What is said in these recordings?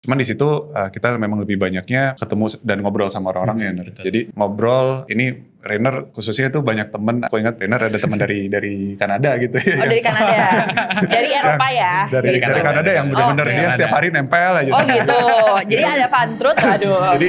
Cuman di situ kita memang lebih banyaknya ketemu dan ngobrol sama orang-orang ya. Jadi ngobrol, ini Rainer khususnya tuh banyak temen. Aku ingat Rainer ada teman dari Kanada gitu ya. Oh dari Kanada, dari Eropa ya? Dari Kanada yang benar-benar dia setiap hari nempel aja. Oh gitu, jadi ada fan truth, aduh. Jadi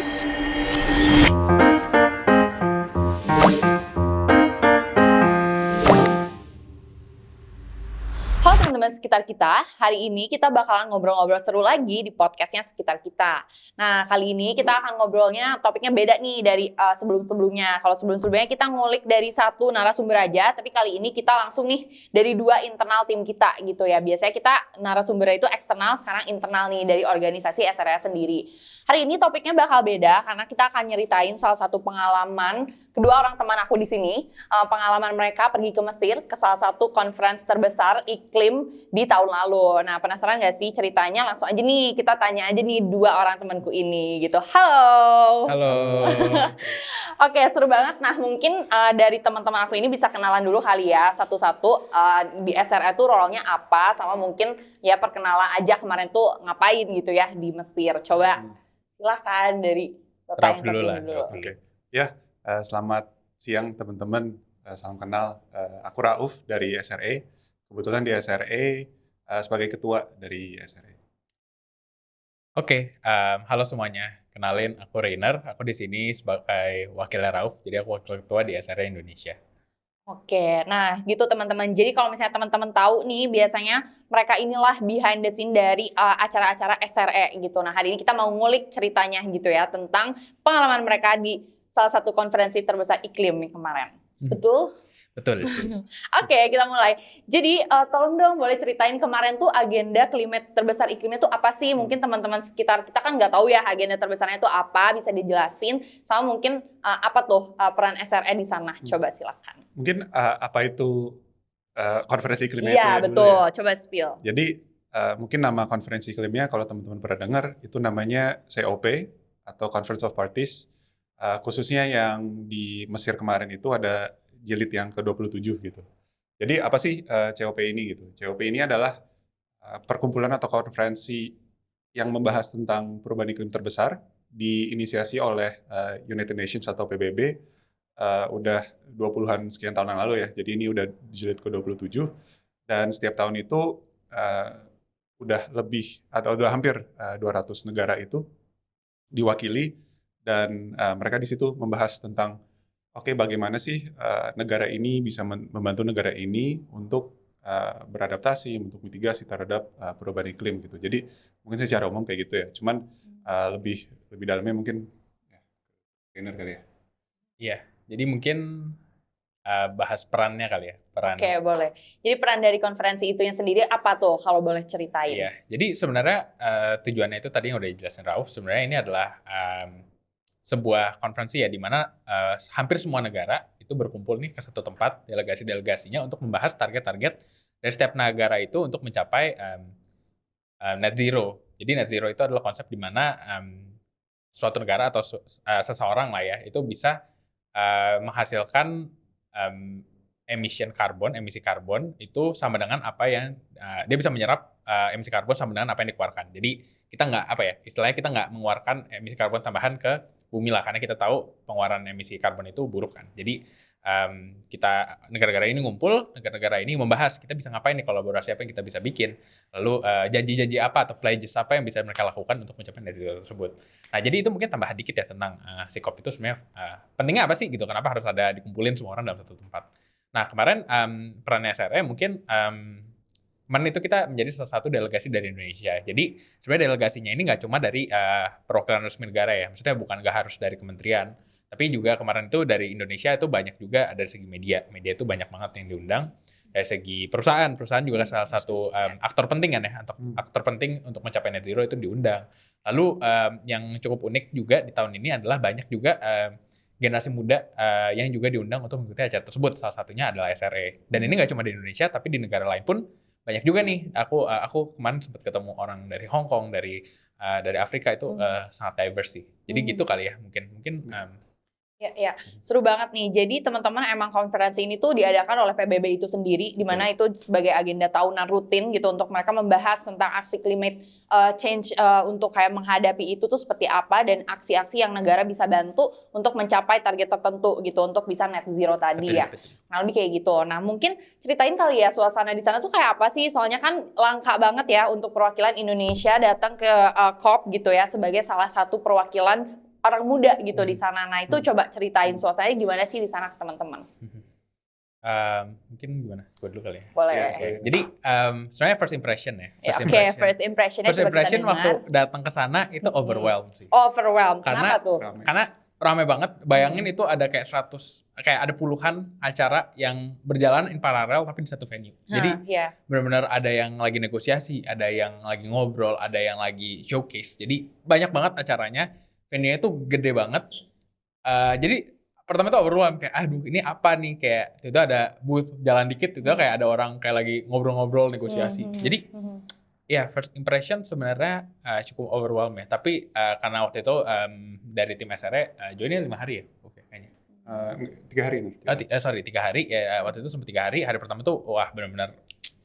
halo teman-teman sekitar kita, hari ini kita bakalan ngobrol-ngobrol seru lagi di podcastnya Sekitar Kita. Nah kali ini kita akan ngobrolnya topiknya beda nih dari sebelum-sebelumnya. Kalau sebelum-sebelumnya kita ngulik dari satu narasumber aja, tapi kali ini kita langsung nih dari dua internal tim kita gitu ya. Biasanya kita narasumbernya itu eksternal, sekarang internal nih dari organisasi SRA sendiri. Hari ini topiknya bakal beda karena kita akan nyeritain salah satu pengalaman kedua orang teman aku di sini, pengalaman mereka pergi ke Mesir ke salah satu conference terbesar iklim di tahun lalu. Nah, penasaran nggak sih ceritanya? Langsung aja nih, kita tanya aja nih dua orang temanku ini gitu. Halo. Halo. Oke, seru banget. Nah, mungkin dari teman-teman aku ini bisa kenalan dulu kali ya, satu-satu di SRA tuh role-nya apa, sama mungkin ya perkenalan aja kemarin tuh ngapain gitu ya di Mesir. Coba silakan dari Bapak yang dulu lah. Oke. Ya. Selamat siang teman-teman, salam kenal. Aku Rauf dari SRA. Kebetulan di SRA sebagai ketua dari SRA. Oke, halo semuanya. Kenalin, aku Rainer. Aku di sini sebagai wakilnya Rauf. Jadi aku wakil ketua di SRA Indonesia. Oke, nah gitu teman-teman. Jadi kalau misalnya teman-teman tahu nih, biasanya mereka inilah behind the scene dari acara-acara SRA gitu. Nah hari ini kita mau ngulik ceritanya gitu ya tentang pengalaman mereka di salah satu konferensi terbesar iklim nih kemarin. Betul? Betul. Oke, kita mulai. Jadi tolong dong boleh ceritain kemarin tuh agenda climate terbesar iklimnya tuh apa sih? Mungkin teman-teman sekitar kita kan nggak tahu ya agenda terbesarnya tuh apa, bisa dijelasin. Sama mungkin apa tuh peran SRA di sana? Coba silakan. Mungkin apa itu konferensi iklimnya iya, itu betul. Dulu ya? Coba spill. Jadi mungkin nama konferensi iklimnya kalau teman-teman pernah dengar itu namanya COP atau Conference of Parties. Khususnya yang di Mesir kemarin itu ada jilid yang ke-27 gitu. Jadi apa sih COP ini gitu? COP ini adalah perkumpulan atau konferensi yang membahas tentang perubahan iklim terbesar diinisiasi oleh United Nations atau PBB udah 20-an sekian tahun yang lalu ya. Jadi ini udah jilid ke-27 dan setiap tahun itu udah lebih atau udah hampir 200 negara itu diwakili. Dan mereka di situ membahas tentang bagaimana sih negara ini bisa membantu negara ini untuk beradaptasi, untuk mitigasi terhadap perubahan iklim gitu. Jadi mungkin secara umum kayak gitu ya. Cuman lebih dalamnya mungkin Rainer kali ya. Iya, jadi mungkin bahas perannya kali ya. Oke, boleh. Jadi peran dari konferensi itu yang sendiri apa tuh kalau boleh ceritain? Iya, jadi sebenarnya tujuannya itu tadi yang udah dijelasin Rauf. Sebenarnya ini adalah sebuah konferensi ya di mana hampir semua negara itu berkumpul nih ke satu tempat, delegasi-delegasinya untuk membahas target-target dari setiap negara itu untuk mencapai net zero. Jadi net zero itu adalah konsep di mana suatu negara atau seseorang lah ya itu bisa menghasilkan emisi karbon itu sama dengan apa yang dia bisa menyerap emisi karbon sama dengan apa yang dikeluarkan. Jadi kita istilahnya kita nggak mengeluarkan emisi karbon tambahan ke bumi lah, karena kita tahu pengeluaran emisi karbon itu buruk kan. Jadi kita negara-negara ini ngumpul, negara-negara ini membahas kita bisa ngapain nih, kolaborasi apa yang kita bisa bikin, lalu janji-janji apa atau pledges apa yang bisa mereka lakukan untuk mencapai net zero tersebut. Nah jadi itu mungkin tambahan dikit ya tentang si COP itu sebenarnya pentingnya apa sih gitu, kenapa harus ada dikumpulin semua orang dalam satu tempat. Nah kemarin perannya SRA mungkin kemarin itu kita menjadi salah satu delegasi dari Indonesia. Jadi sebenarnya delegasinya ini nggak cuma dari perwakilan resmi negara ya, maksudnya nggak harus dari kementerian, tapi juga kemarin itu dari Indonesia itu banyak juga dari segi media itu banyak banget yang diundang. Dari segi perusahaan juga salah satu aktor penting kan ya, aktor penting untuk mencapai net zero itu diundang. Lalu yang cukup unik juga di tahun ini adalah banyak juga generasi muda yang juga diundang untuk mengikuti acara tersebut. Salah satunya adalah SRA. Dan ini nggak cuma di Indonesia, tapi di negara lain pun banyak juga nih. Aku kemarin sempat ketemu orang dari Hong Kong, dari Afrika itu sangat diverse sih. Jadi gitu kali ya mungkin Ya, seru banget nih. Jadi teman-teman emang konferensi ini tuh diadakan oleh PBB itu sendiri, di mana itu sebagai agenda tahunan rutin gitu untuk mereka membahas tentang aksi climate change untuk kayak menghadapi itu tuh seperti apa dan aksi-aksi yang negara bisa bantu untuk mencapai target tertentu gitu untuk bisa net zero tadi ya. Nah lebih kayak gitu. Nah mungkin ceritain kali ya suasana di sana tuh kayak apa sih? Soalnya kan langka banget ya untuk perwakilan Indonesia datang ke COP gitu ya sebagai salah satu perwakilan orang muda gitu di sana. Nah itu coba ceritain suasananya gimana sih di sana teman-teman. Mungkin gimana? Gue dulu kali ya. Boleh. Jadi sebenarnya first impression ya. First impressionnya First impression waktu datang ke sana itu overwhelmed sih. Overwhelmed. Kenapa tuh? Karena ramai banget. Bayangin itu ada kayak ada puluhan acara yang berjalan in paralel tapi di satu venue. Jadi benar-benar ada yang lagi negosiasi, ada yang lagi ngobrol, ada yang lagi showcase. Jadi banyak banget acaranya. Venue-nya itu gede banget. Jadi pertama tuh overwhelmed kayak aduh ini apa nih, kayak itu ada booth jalan dikit itu kayak ada orang kayak lagi ngobrol-ngobrol negosiasi. Jadi ya first impression sebenarnya cukup overwhelmed ya. Tapi karena waktu itu dari tim SRE joinnya 5 hari ya. Oke, kayaknya. 3 hari nih. 3 hari ya, waktu itu sempat 3 hari. Hari pertama tuh wah benar-benar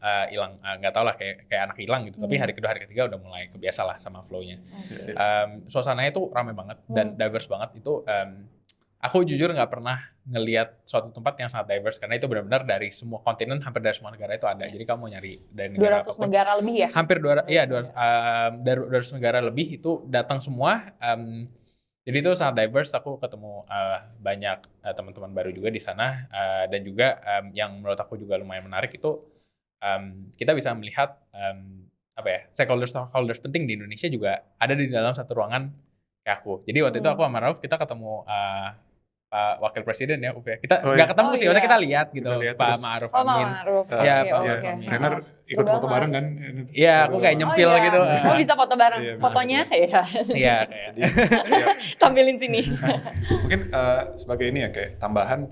hilang, nggak tau lah kayak anak hilang gitu. Tapi hari kedua, hari ketiga udah mulai kebiasa lah sama flow-nya. Suasananya tuh ramai banget dan diverse banget. Itu aku jujur nggak pernah ngelihat suatu tempat yang sangat diverse karena itu benar-benar dari semua kontinen, hampir dari semua negara itu ada. Jadi kamu mau nyari dari negara 200 apapun, negara lebih ya? Hampir 200 negara lebih itu datang semua. Jadi itu sangat diverse. Aku ketemu banyak teman-teman baru juga di sana dan juga yang menurut aku juga lumayan menarik itu kita bisa melihat stakeholders penting di Indonesia juga ada di dalam satu ruangan kayak aku. Jadi waktu itu aku sama Rauf kita ketemu Pak Wakil Presiden ya, Kita nggak ketemu sih, maksudnya kita lihat gitu, Pak Ma'ruf Amin. Renner ikut foto bareng kan? Iya, aku kayak nyempil gitu. Oh bisa foto bareng, fotonya ya? Iya, tampilin sini. Mungkin sebagai ini ya kayak tambahan,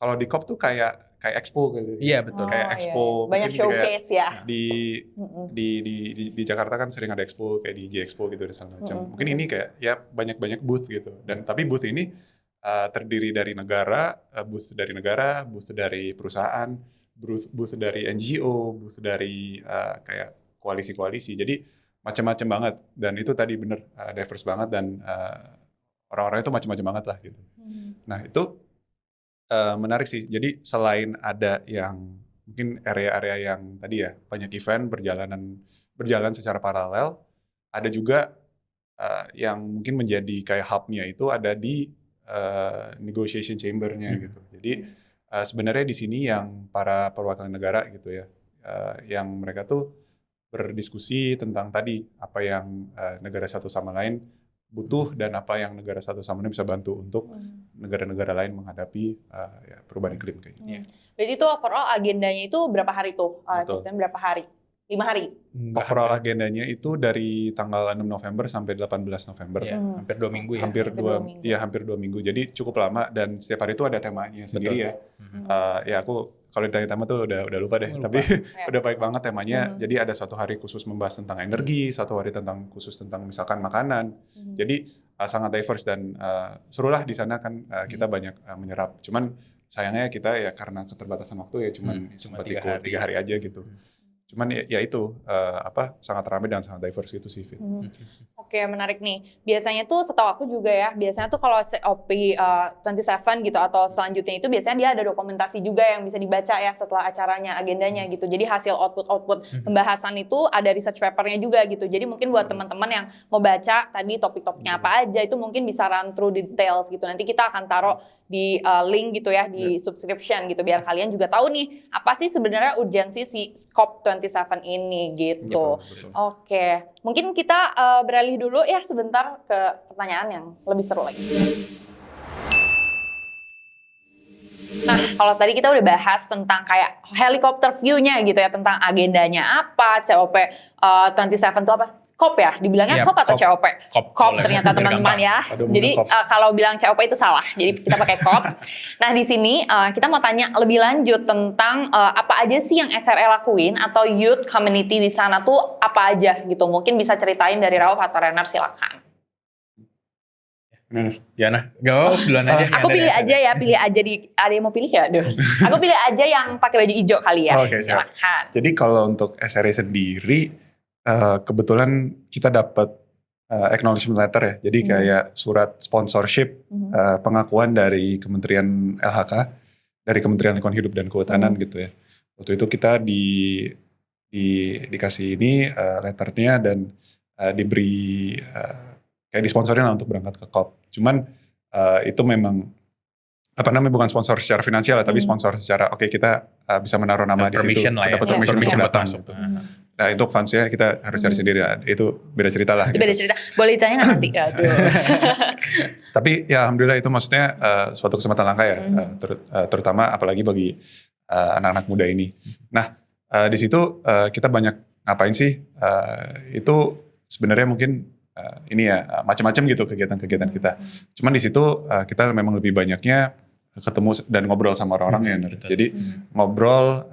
kalau di COP tuh kayak expo gitu. Iya betul. Kayak expo. Banyak showcase ya. Di Jakarta kan sering ada expo kayak di J-Expo gitu dan segala macam. Mungkin ini kayak ya banyak banyak booth gitu. Dan tapi booth ini terdiri dari negara, booth dari perusahaan, booth dari NGO, booth dari kayak koalisi-koalisi. Jadi macam-macam banget. Dan itu tadi bener diverse banget dan orang-orang itu macam-macam banget lah gitu. Nah itu menarik sih. Jadi selain ada yang mungkin area-area yang tadi ya banyak event berjalan secara paralel, ada juga yang mungkin menjadi kayak hub-nya itu ada di negotiation chamber-nya gitu. Jadi sebenarnya di sini yang para perwakilan negara gitu ya, yang mereka tuh berdiskusi tentang tadi apa yang negara satu sama lain butuh dan apa yang negara satu sama lain bisa bantu untuk negara-negara lain menghadapi perubahan iklim kayak gitu. Berarti itu overall agendanya itu berapa hari tuh? Berapa hari? 5 hari? Overall agendanya itu dari tanggal 6 November sampai 18 November. Ya, hampir 2 minggu ya. Hampir 2 minggu. Jadi cukup lama dan setiap hari itu ada temanya sendiri ya. Ya aku kalau ditanya tema tuh udah lupa deh. Tapi udah baik banget temanya. Jadi ada suatu hari khusus membahas tentang energi, satu hari khusus tentang misalkan makanan. Jadi sangat diverse dan serulah di sana kan kita banyak menyerap. Cuman sayangnya kita ya karena keterbatasan waktu ya cuma sempat ikut 3 hari aja gitu. Cuman ya itu sangat ramai dan sangat diverse gitu sih Fit. Oke, menarik nih. Biasanya tuh setahu aku juga ya, biasanya tuh kalau COP 27 gitu atau selanjutnya itu biasanya dia ada dokumentasi juga yang bisa dibaca ya setelah acaranya, agendanya gitu. Jadi hasil output pembahasan itu ada research papernya juga gitu. Jadi mungkin buat teman-teman yang mau baca tadi topik-topiknya apa aja itu mungkin bisa run through details gitu. Nanti kita akan taruh di link gitu ya di subscription gitu biar kalian juga tahu nih apa sih sebenarnya urgensi si COP 27 ini gitu. Oke, mungkin kita beralih dulu ya sebentar ke pertanyaan yang lebih seru lagi. Nah, kalau tadi kita udah bahas tentang kayak helikopter view-nya gitu ya, tentang agendanya apa, COP 27 itu apa? COP ya? Dibilangnya COP atau COP? COP ternyata teman-teman ya. Jadi kalau bilang COP itu salah. Jadi kita pakai COP. Nah di sini kita mau tanya lebih lanjut tentang apa aja sih yang SRE lakuin atau youth community di sana tuh apa aja gitu. Mungkin bisa ceritain dari Rauf atau Renner, silakan. Gimana? Gak apa-apa, duluan aja. Aku pilih aja ya, ada yang mau pilih ya? Aduh. Aku pilih aja yang pakai baju hijau kali ya. Oke, siap. Silakan. Jadi kalau untuk SRE sendiri, kebetulan kita dapat acknowledgement letter ya. Jadi kayak surat sponsorship, pengakuan dari Kementerian LHK, dari Kementerian Lingkungan Hidup dan Kehutanan gitu ya. Waktu itu kita dikasih ini letternya dan diberi kayak disponsorin lah untuk berangkat ke COP. Cuman itu memang bukan sponsor secara finansial tapi sponsor secara kita bisa menaruh nama di situ, ya. dapat permission untuk datang masuk. gitu. Nah itu fansnya kita harus cari sendiri, itu beda cerita lah. Itu beda cerita, boleh ditanya nggak nanti? Aduh. Tapi ya alhamdulillah itu maksudnya suatu kesempatan langka ya, terutama apalagi bagi anak-anak muda ini. Nah di situ kita banyak ngapain sih? Itu sebenarnya mungkin ini ya macam-macam gitu kegiatan-kegiatan kita. Cuman di situ kita memang lebih banyaknya ketemu dan ngobrol sama orang-orang ya. Jadi ngobrol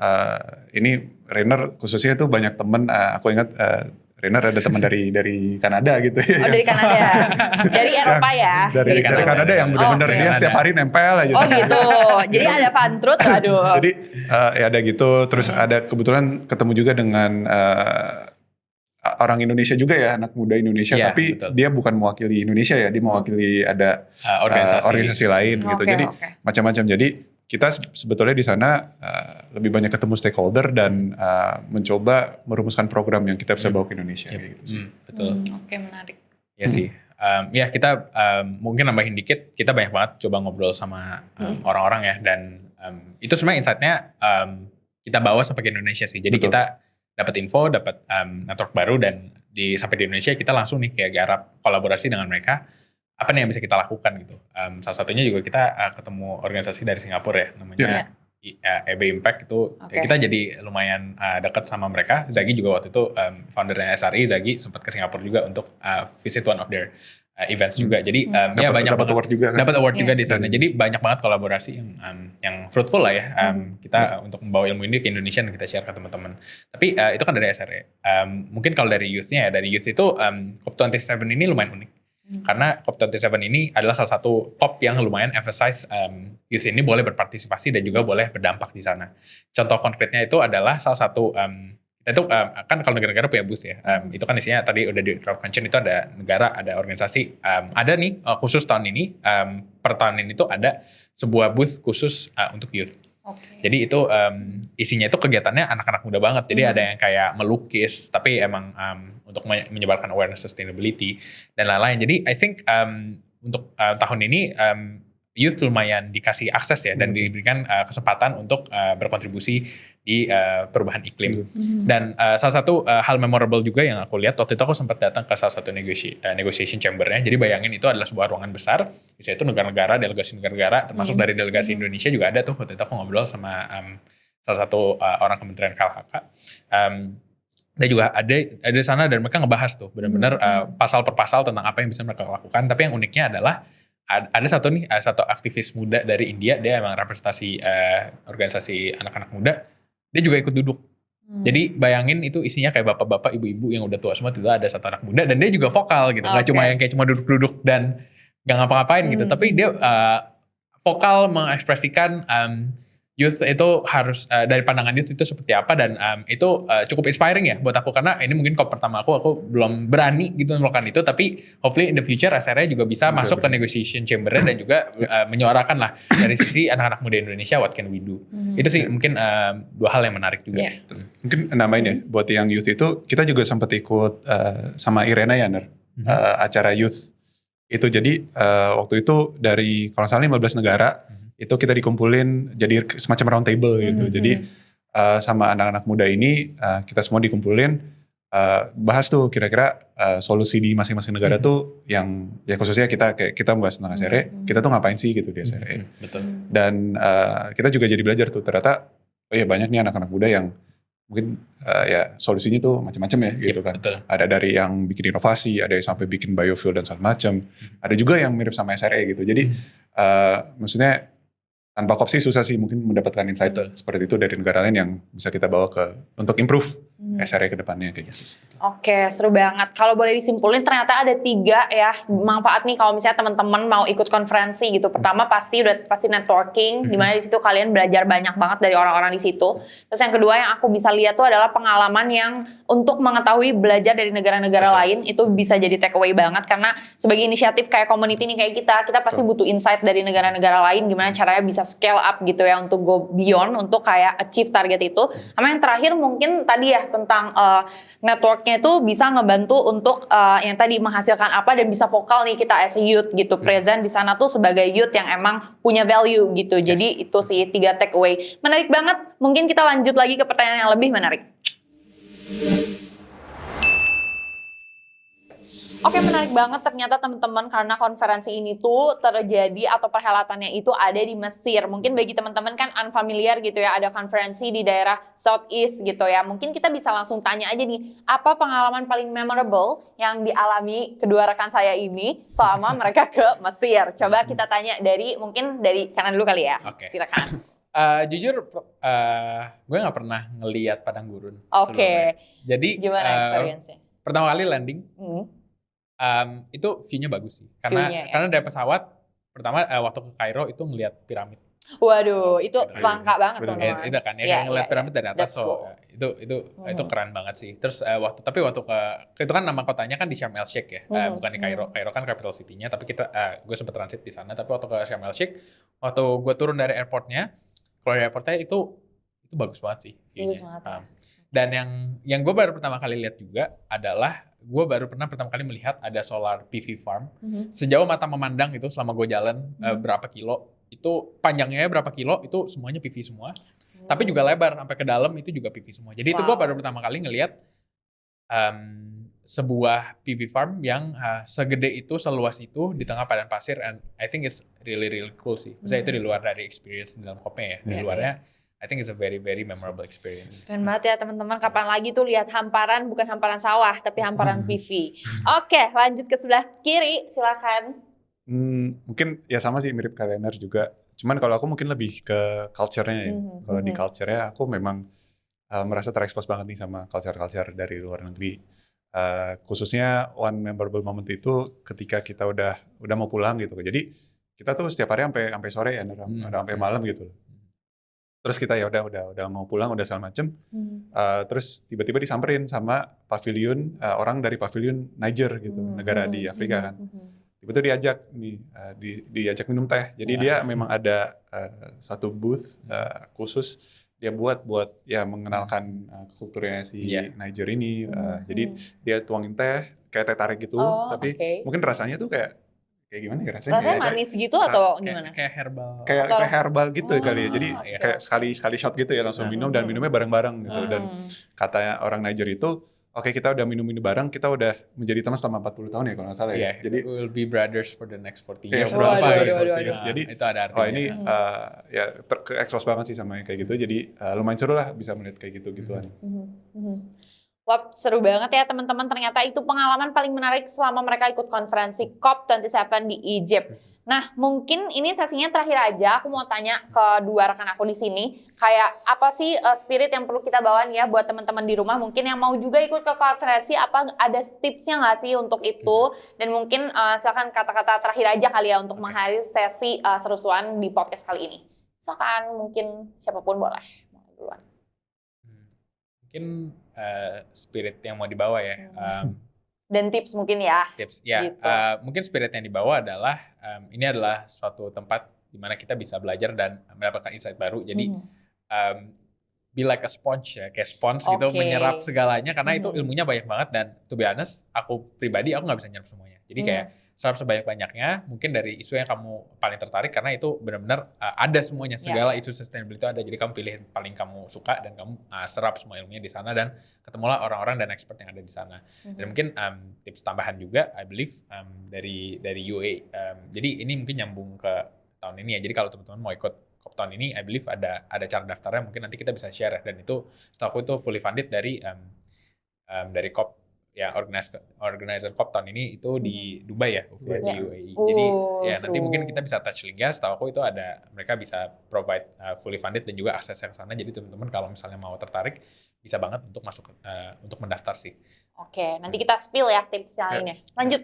ini Rainer khususnya tuh banyak temen. Aku ingat Rainer ada teman dari Kanada gitu ya. Oh dari Kanada, dari Eropa ya? Dari Kanada yang benar-benar dia setiap hari nempel aja. Oh gitu, jadi ada fan truth, aduh. Jadi ya ada gitu, terus ada kebetulan ketemu juga dengan orang Indonesia juga ya, anak muda Indonesia, tapi betul. Dia bukan mewakili Indonesia ya, dia mewakili ada organisasi lain gitu. Jadi macam-macam. Jadi kita sebetulnya di sana lebih banyak ketemu stakeholder dan mencoba merumuskan program yang kita bisa bawa ke Indonesia gitu sih. Betul. Oke, menarik. Ya sih. Ya kita mungkin nambahin dikit, kita banyak banget coba ngobrol sama orang-orang ya, dan itu sebenarnya insight-nya kita bawa sampai ke Indonesia sih. Jadi kita dapat info, dapat network baru, dan sampai di Indonesia kita langsung nih kayak garap kolaborasi dengan mereka. Apa nih yang bisa kita lakukan gitu. Salah satunya juga kita ketemu organisasi dari Singapura ya, namanya EB Impact itu. Kita jadi lumayan dekat sama mereka. Zagi juga waktu itu foundernya SRI, Zagi sempat ke Singapura juga untuk visit one of their events juga. Jadi ya banyak dapat award juga kan? Dapat award juga di sana. Jadi banyak banget kolaborasi yang fruitful lah ya. Kita untuk membawa ilmu ini ke Indonesia dan kita share ke teman-teman. Tapi itu kan dari SRE. Mungkin kalau dari youth-nya ya, dari youth itu COP27 ini lumayan unik. Karena COP27 ini adalah salah satu COP yang lumayan emphasize youth ini boleh berpartisipasi dan juga boleh berdampak di sana. Contoh konkretnya itu adalah salah satu itu kan kalau negara-negara punya booth ya, itu kan isinya tadi udah di Draft Convention itu ada negara, ada organisasi, ada nih khusus tahun ini, per tahun ini tuh ada sebuah booth khusus untuk youth. Jadi itu isinya itu kegiatannya anak-anak muda banget, jadi ada yang kayak melukis, tapi emang untuk menyebarkan awareness sustainability dan lain-lain. Jadi I think untuk tahun ini youth lumayan dikasih akses ya, dan diberikan kesempatan untuk berkontribusi di perubahan iklim. Dan salah satu hal memorable juga yang aku lihat, waktu itu aku sempat datang ke salah satu negotiation chamber-nya. Jadi bayangin itu adalah sebuah ruangan besar, isinya itu negara-negara, delegasi negara-negara, termasuk dari delegasi Indonesia juga ada tuh. Waktu itu aku ngobrol sama salah satu orang Kementerian KLHK. Dan juga ada di sana, dan mereka ngebahas tuh benar-benar pasal per pasal tentang apa yang bisa mereka lakukan. Tapi yang uniknya adalah ada satu aktivis muda dari India, dia emang representasi organisasi anak-anak muda, dia juga ikut duduk. Jadi bayangin itu isinya kayak bapak-bapak, ibu-ibu yang udah tua semua, tiba ada satu anak muda dan dia juga vokal gitu. Gak cuma yang kayak cuma duduk-duduk dan gak ngapa-ngapain gitu, tapi dia vokal mengekspresikan youth itu harus dari pandangan youth itu seperti apa, dan itu cukup inspiring ya buat aku, karena ini mungkin kok pertama aku belum berani gitu melakukan itu, tapi hopefully in the future SRE juga bisa masuk ke negotiation chamber-nya dan juga menyuarakan lah dari sisi anak-anak muda Indonesia, what can we do. Itu sih mungkin dua hal yang menarik juga. Mungkin namain ya buat yang youth itu, kita juga sempat ikut sama Irena ya acara youth itu. Jadi waktu itu dari kalau salah 15 negara itu kita dikumpulin jadi semacam round table gitu. Jadi sama anak-anak muda ini kita semua dikumpulin bahas tuh kira-kira solusi di masing-masing negara tuh yang ya khususnya kita bahas tentang SRE, kita tuh ngapain sih gitu di SRE. Betul. Dan kita juga jadi belajar tuh ternyata banyak nih anak-anak muda yang mungkin ya solusinya tuh macam-macam ya gitu kan. Betul. Ada dari yang bikin inovasi, ada yang sampai bikin biofuel dan segala macam. Ada juga yang mirip sama SRE gitu. Jadi maksudnya tanpa COP sih susah sih mungkin mendapatkan insight seperti itu dari negara lain yang bisa kita bawa untuk improve SRE ke depannya kayak gitu. Oke, seru banget. Kalau boleh disimpulin ternyata ada 3 ya manfaat nih kalau misalnya teman-teman mau ikut konferensi gitu. Pertama pasti networking, di mana di situ kalian belajar banyak banget dari orang-orang di situ. Terus yang kedua yang aku bisa lihat tuh adalah pengalaman yang untuk mengetahui belajar dari negara-negara lain itu bisa jadi take away banget karena sebagai inisiatif kayak community nih kayak kita pasti butuh insight dari negara-negara lain gimana caranya bisa scale up gitu ya untuk go beyond untuk kayak achieve target itu. Sama yang terakhir mungkin tadi ya tentang networknya itu bisa ngebantu untuk yang tadi menghasilkan apa dan bisa vokal nih kita as a youth gitu present di sana tuh sebagai youth yang emang punya value gitu. Jadi itu sih 3 take away. Menarik banget. Mungkin kita lanjut lagi ke pertanyaan yang lebih menarik. Oke, menarik banget ternyata teman-teman karena konferensi ini tuh terjadi atau perhelatannya itu ada di Mesir. Mungkin bagi teman-teman kan unfamiliar gitu ya, ada konferensi di daerah Southeast gitu ya. Mungkin kita bisa langsung tanya aja nih, apa pengalaman paling memorable yang dialami kedua rekan saya ini selama mereka ke Mesir? Coba kita tanya mungkin dari kanan dulu kali ya. Oke. Silakan. Jujur, gue nggak pernah ngelihat padang gurun. Oke. Sebelumnya. Jadi Gimana experience-nya? pertama kali landing. Itu view-nya bagus sih. Karena dari pesawat, pertama waktu ke Kairo itu ngelihat piramid. Waduh, itu Gitu. langka banget tuh. Itu kan ya, ngelihat piramid dari atas. So, itu keren banget sih. Terus waktu itu kan nama kotanya kan di Sharm El Sheikh ya, bukan di Kairo. Kairo kan capital city-nya, tapi gue sempat transit di sana. Tapi waktu ke Sharm El Sheikh, waktu gue turun dari airportnya, keluar dari airportnya itu bagus banget sih view-nya. Dan yang gue baru pertama kali lihat juga adalah gue baru pernah pertama kali melihat ada solar PV farm. Sejauh mata memandang itu selama gue jalan berapa kilo, itu panjangnya berapa kilo, itu semuanya PV semua. Tapi juga lebar sampai ke dalam itu juga PV semua. Jadi itu gue baru pertama kali ngelihat sebuah PV farm yang segede itu, seluas itu di tengah padang pasir, and I think it's really really cool sih. Maksudnya itu di luar dari experience di dalam kopnya ya. Di luarnya I think it's a very very memorable experience. Keren banget ya teman-teman, kapan lagi tuh lihat hamparan, bukan hamparan sawah, tapi hamparan PV. Oke, lanjut ke sebelah kiri, silakan. Mungkin ya sama sih, mirip kalender juga. Cuman kalau aku mungkin lebih ke culture-nya ya. Kalau di culture-nya aku memang merasa terekspos banget nih sama culture-culture dari luar negeri. Khususnya one memorable moment itu ketika kita udah mau pulang gitu. Jadi kita tuh setiap hari sampai sore ya, sampai malam gitu. Terus kita ya udah mau pulang, udah segala macem. Terus tiba-tiba disamperin sama pavilion, orang dari pavilion Niger gitu, negara di Afrika kan. Tiba-tiba diajak minum teh. Jadi dia memang ada satu booth khusus dia buat ya mengenalkan kulturnya si Niger ini. Jadi dia tuangin teh kayak teh tarik gitu, tapi mungkin rasanya tuh kayak gimana ya rasanya? Rasanya manis gitu atau gimana? Kayak herbal. Kayak herbal gitu kali ya. Jadi kayak sekali shot gitu ya langsung minum, dan minumnya bareng-bareng gitu. Dan katanya orang Niger itu, oke, kita udah minum ini bareng, kita udah menjadi teman selama 40 tahun ya kalau nggak salah ya. Jadi we'll be brothers for the next 40 years. Jadi itu ada artinya. ini ya expose banget sih sama kayak gitu. Jadi lumayan seru lah bisa melihat kayak gitu-gituan. Wah, seru banget ya teman-teman. Ternyata itu pengalaman paling menarik selama mereka ikut konferensi COP27 di Egypt. Nah, mungkin ini sesinya terakhir aja. Aku mau tanya ke dua rekan aku di sini, kayak apa sih spirit yang perlu kita bawa nih ya buat teman-teman di rumah mungkin yang mau juga ikut ke konferensi, apa ada tipsnya nggak sih untuk itu? Dan mungkin silakan kata-kata terakhir aja kali ya untuk mengakhiri sesi seru-seruan di podcast kali ini. Silakan, mungkin siapapun boleh. Mulai duluan. Mungkin spirit yang mau dibawa ya. Dan tips mungkin ya. Tips ya. Gitu. Mungkin spirit yang dibawa adalah ini adalah suatu tempat di mana kita bisa belajar dan mendapatkan insight baru. Jadi be like a sponge ya, kayak sponge gitu, menyerap segalanya karena itu ilmunya banyak banget, dan to be honest, aku pribadi aku nggak bisa nyerap semuanya. Jadi kayak serap sebanyak-banyaknya, mungkin dari isu yang kamu paling tertarik karena itu benar-benar ada semuanya, segala isu sustainability itu ada. Jadi kamu pilih yang paling kamu suka dan kamu serap semua ilmunya di sana, dan ketemulah orang-orang dan expert yang ada di sana. Dan mungkin tips tambahan juga, I believe dari UA. Jadi ini mungkin nyambung ke tahun ini ya. Jadi kalau teman-teman mau ikut COP tahun ini, I believe ada cara daftarnya, mungkin nanti kita bisa share, dan itu setahu aku itu fully funded dari COP ya, organizer COP tahun ini itu di Dubai ya, di UAE. Jadi ya nanti mungkin kita bisa touch linknya, setahu aku itu ada, mereka bisa provide fully funded dan juga akses ke sana. Jadi teman-teman kalau misalnya mau tertarik bisa banget untuk masuk untuk mendaftar sih. Oke, nanti kita spill ya tips yang lainnya. Lanjut.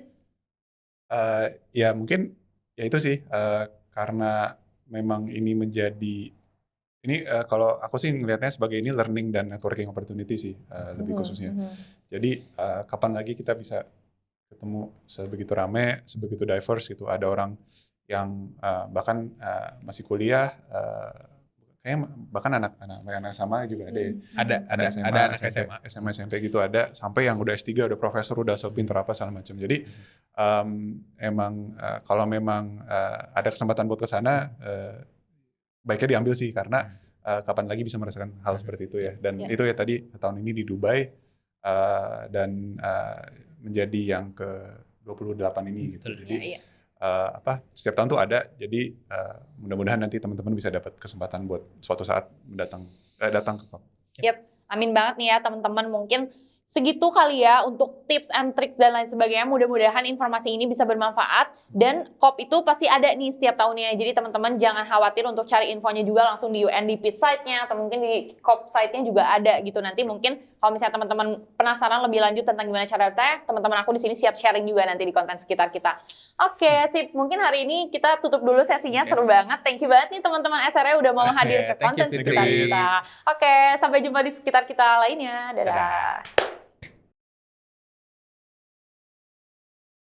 Ya mungkin ya itu sih karena memang ini menjadi kalau aku sih ngelihatnya sebagai ini learning dan networking opportunity sih lebih khususnya. Jadi kapan lagi kita bisa ketemu sebegitu rame, sebegitu diverse gitu. Ada orang yang bahkan masih kuliah, kayaknya bahkan anak sama juga ada. Ada anak SMA SMP gitu ada, sampai yang udah S3, udah profesor, udah pinter apa segala macam. Jadi emang kalau memang ada kesempatan buat ke sana, baiknya diambil sih karena kapan lagi bisa merasakan hal seperti itu ya. Dan itu ya tadi tahun ini di Dubai dan menjadi yang ke-28 ini gitu. Jadi setiap tahun tuh ada. Jadi mudah-mudahan nanti teman-teman bisa dapat kesempatan buat suatu saat datang ke COP. Yap, amin banget nih ya teman-teman. Mungkin segitu kali ya untuk tips and trick dan lain sebagainya. Mudah-mudahan informasi ini bisa bermanfaat. Dan COP itu pasti ada nih setiap tahunnya. Jadi teman-teman jangan khawatir untuk cari infonya juga langsung di UNDP site-nya atau mungkin di COP site-nya juga ada gitu. Nanti mungkin kalau misalnya teman-teman penasaran lebih lanjut tentang gimana cara daftar, teman-teman aku di sini siap sharing juga nanti di konten sekitar kita. Oke, sip. Mungkin hari ini kita tutup dulu sesinya. Seru banget. Thank you banget nih teman-teman SRE udah mau hadir ke konten sekitar kita. Oke, sampai jumpa di sekitar kita lainnya. Dadah.